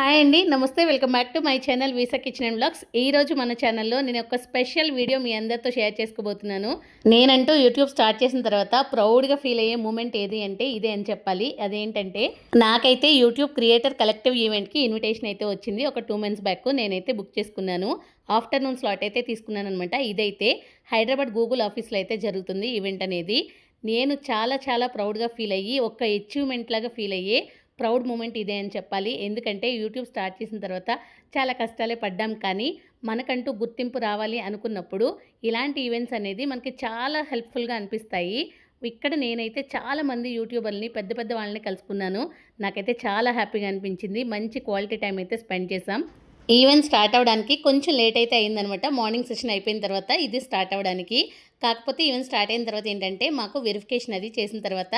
Hi అండి, నమస్తే. Welcome back to my channel visa kitchen and vlogs. ఈరోజు మన ఛానల్లో నేను ఒక స్పెషల్ వీడియో మీ అందరితో షేర్ చేసుకోబోతున్నాను. నేనంటూ యూట్యూబ్ స్టార్ట్ చేసిన తర్వాత ప్రౌడ్గా ఫీల్ అయ్యే మూమెంట్ ఏది అంటే ఇదే అని చెప్పాలి. అదేంటంటే నాకైతే యూట్యూబ్ క్రియేటర్ కలెక్టివ్ ఈవెంట్కి ఇన్విటేషన్ అయితే వచ్చింది. ఒక 2 months బ్యాక్ నేనైతే బుక్ చేసుకున్నాను. ఆఫ్టర్నూన్ స్లాట్ అయితే తీసుకున్నాను అనమాట. ఇదైతే హైదరాబాద్ గూగుల్ ఆఫీస్లో అయితే జరుగుతుంది ఈవెంట్ అనేది. నేను చాలా ప్రౌడ్గా ఫీల్ అయ్యి ఒక అచీవ్మెంట్ లాగా ఫీల్ అయ్యే ప్రౌడ్ మూమెంట్ ఇదే అని చెప్పాలి. ఎందుకంటే యూట్యూబ్ స్టార్ట్ చేసిన తర్వాత చాలా కష్టాలే పడ్డాం, కానీ మనకంటూ గుర్తింపు రావాలి అనుకున్నప్పుడు ఇలాంటి ఈవెంట్స్ అనేది మనకి చాలా హెల్ప్ఫుల్గా అనిపిస్తాయి. ఇక్కడ నేనైతే చాలామంది యూట్యూబర్ని పెద్ద వాళ్ళని కలుసుకున్నాను. నాకైతే చాలా హ్యాపీగా అనిపించింది. మంచి క్వాలిటీ టైం అయితే స్పెండ్ చేసాం. ఈవెంట్ స్టార్ట్ అవ్వడానికి కొంచెం లేట్ అయితే అయిందనమాట. మార్నింగ్ సెషన్ అయిపోయిన తర్వాత ఇది స్టార్ట్ అవ్వడానికి. కాకపోతే ఈవెంట్ స్టార్ట్ అయిన తర్వాత ఏంటంటే మాకు వెరిఫికేషన్ అది చేసిన తర్వాత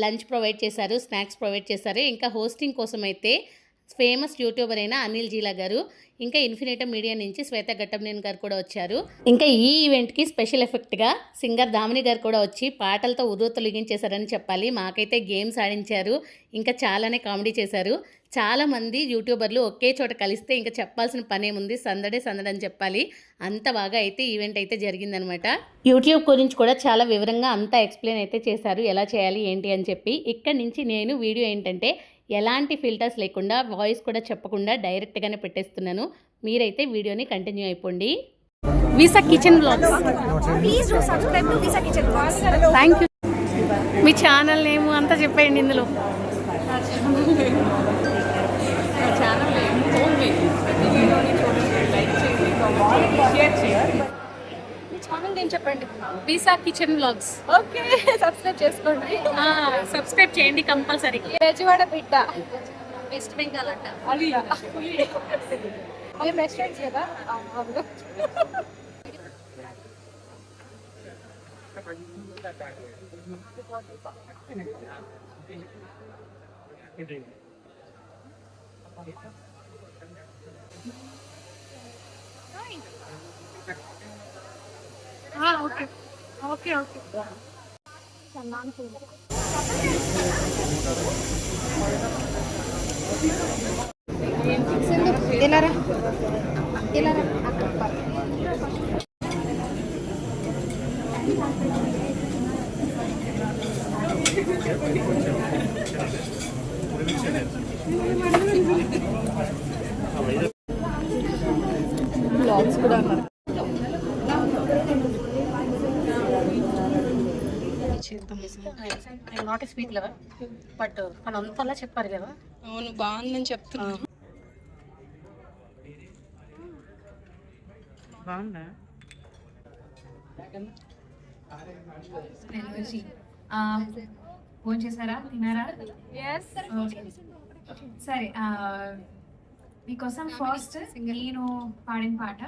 లంచ్ ప్రొవైడ్ చేశారు, స్నాక్స్ ప్రొవైడ్ చేశారు. ఇంకా హోస్టింగ్ కోసం అయితే ఫేమస్ యూట్యూబర్ అయిన అనిల్ జీలా గారు, ఇంకా ఇన్ఫినిటమ్ మీడియా నుంచి శ్వేత ఘట్టంనేని గారు కూడా వచ్చారు. ఇంకా ఈ ఈవెంట్కి స్పెషల్ ఎఫెక్ట్గా సింగర్ దామిని గారు కూడా వచ్చి పాటలతో ఉర్రూతలిగించేశారని చెప్పాలి. మాకైతే గేమ్స్ ఆడించారు, ఇంకా చాలానే కామెడీ చేశారు. చాలామంది యూట్యూబర్లు ఒకే చోట కలిస్తే ఇంకా చెప్పాల్సిన పనేముంది, సందడే అని చెప్పాలి. అంత బాగా అయితే ఈవెంట్ అయితే జరిగిందనమాట. యూట్యూబ్ గురించి కూడా చాలా వివరంగా అంతా ఎక్స్ప్లెయిన్ అయితే చేశారు, ఎలా చేయాలి ఏంటి అని చెప్పి. ఇక్కడి నుంచి నేను వీడియో ఏంటంటే ఎలాంటి ఫిల్టర్స్ లేకుండా, వాయిస్ కూడా చెప్పకుండా డైరెక్ట్గానే పెట్టేస్తున్నాను. మీరైతే వీడియోని కంటిన్యూ అయిపోండి. Visa kitchen vlogs, please do subscribe to visa kitchen vlogs. Thank you. Me channel name అంతా చెప్పండి ఇందులో. ఛానల్ నేమ్ చెప్పండి. Visa kitchen vlogs. Okay, subscribe చేసుకోండి. సబ్స్క్రైబ్ చేయండి కంపల్సరీ. బెజవాడ బిడ్డ, వెస్ట్ బెంగాల్ అంట. అవి బెస్ట్ ఫ్రెండ్స్ కదా. ఓకే. ఎలారా బ్లాగ్స్ కూడా అన్నారు. నాట్ స్పీక్ లెవెల్, బట్ మన అంతలా చెప్పారు కదా. అవును, బాగుందని చెప్తున్నా. బాగుందా? ఫోన్ చేశారా, తిన్నారా? సరే, మీకోసం ఫస్ట్ నేను పాడిన పాట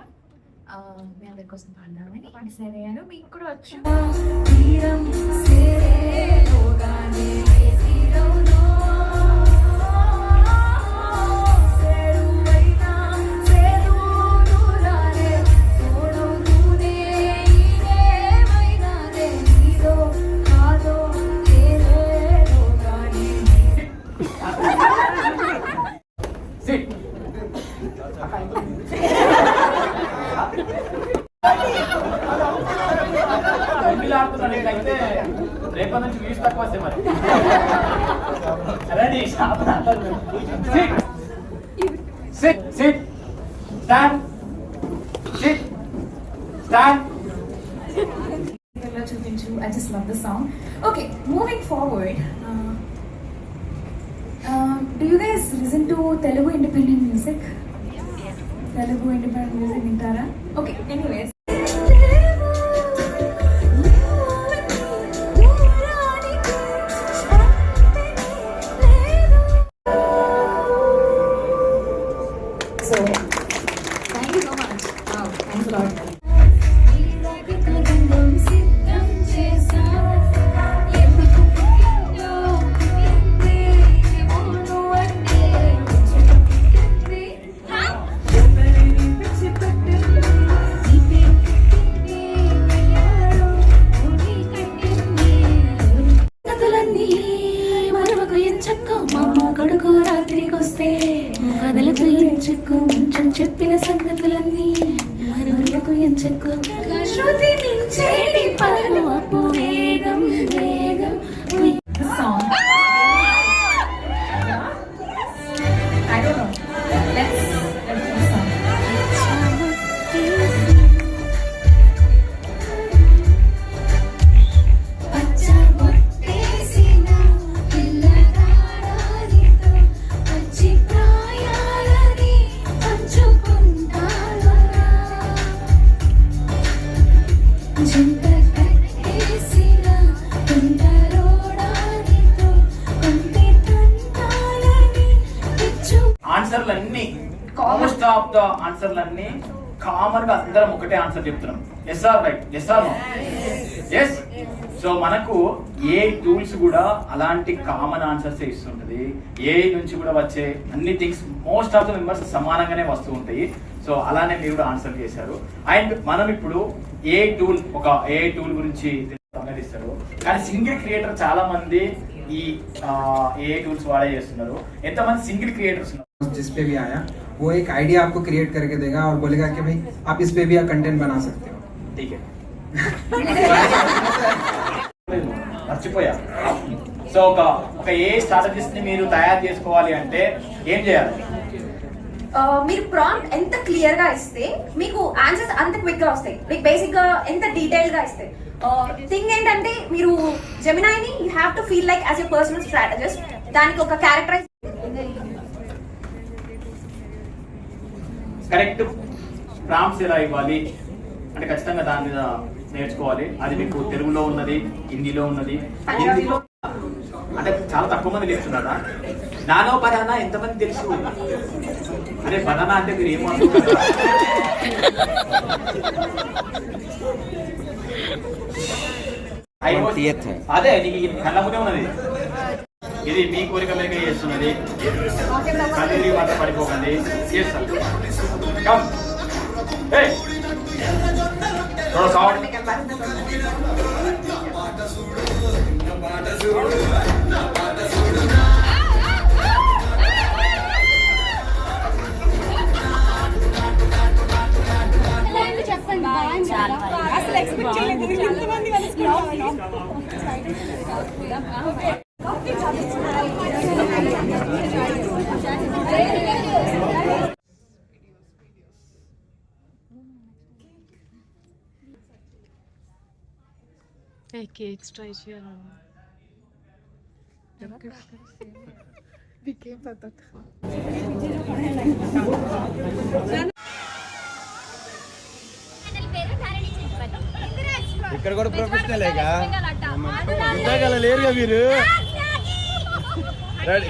మీ అందరి కోసం పాడదామని డిసైడ్ అయ్యాను. మీకు కూడా వచ్చు. రేపటి నుంచి వ్యూస్ తక్కువ వస్తాయి మరి. Ready, SIT stand, SIT stand. చూపించు. I just love the song. Okay, moving forward, do you guys listen to Telugu independent music? Telugu independent music వింటారా? Okay, anyways. So, thank you so much. Wow, thanks a lot. Happy కథలకు ఎంచుకో కొంచెం చెప్పిన సంగతులన్నీ మనకు ఎంచుకో శృతి నించేటి పలుపు వేగం వేగం song I don't know. Let's do the song. ఆన్సర్లన్నీ మోస్ట్ ఆఫ్ ద ఆన్సర్లన్నీ కామన్ గా అందరం ఒకటే ఆన్సర్ చెప్తున్నాం. Yes or right? Yes or no? Yes. So మనకు ఏ టూల్స్ కూడా అలాంటి కామన్ ఆన్సర్స్ ఇస్తుంటది. ఏ నుంచి కూడా వచ్చే అన్ని things most of the members సమానంగానే వస్తూ ఉంటాయి. సో అలానే మీరు కూడా ఆన్సర్ చేశారు. అండ్ మనం ఇప్పుడు ఏ టూల్ గురించి ఇస్తారు. కానీ సింగిల్ క్రియేటర్ చాలా మంది ఈ ఏ టూల్స్ వాడే చేస్తున్నారు. ఎంతమంది సింగిల్ క్రియేటర్స్ ఉన్నారు? जिस पे भी आया वो एक आइडिया आपको क्रिएट करके देगा और बोलेगा कि भाई आप इस पे भी कंटेंट बना सकते हो. ठीक है. మర్చిపోయా. సో ఒక ఏ స్ట్రాటజీస్ ని మీరు తయారు చేసుకోవాలి అంటే ఏం చేయాలి? మీరు ప్రాంప్ట్ ఎంత క్లియర్ గా ఇస్తే మీకు ఆన్సర్స్ అంత క్విక్ గా వస్తాయి. లైక్ బేసిక్ గా ఎంత డీటెయిల్ గా ఇస్తే థింగ్ ఏంటంటే మీరు జెమినాయిని you have to feel like as a personal strategist. దానికి ఒక క్యారెక్టరైజ్ కరెక్ట్ ప్రాంప్ట్స్ ఎలా ఇవ్వాలి అంటే ఖచ్చితంగా దాని మీద నేర్చుకోవాలి. అది మీకు తెలుగులో ఉన్నది, హిందీలో ఉన్నది. హిందీలో అంటే చాలా తక్కువ మంది నేర్చుకున్నారా? నానో బనానా ఎంతమంది తెలుసు? అరే బనానా అంటే మీరు ఏమనుకుంటారు? అదే నీకు కళ్ళ ముందే ఉన్నది. ఇది మీ కోరిక మేరకు చేస్తున్నది. కదిరి మాట పడిపోకండి. చేస్తాను. కమ్ ఏ సౌండ్ అసలు ఎక్స్పెక్ట్ చేయలేదు ఇంతమంది కలుసుకున్నాం. కేక్స్ ట్రై చేయాలి. ఇక్కడ కూడా ప్రొఫెషనలేగా ఇంతకాలం లేరుగా మీరు రెడీ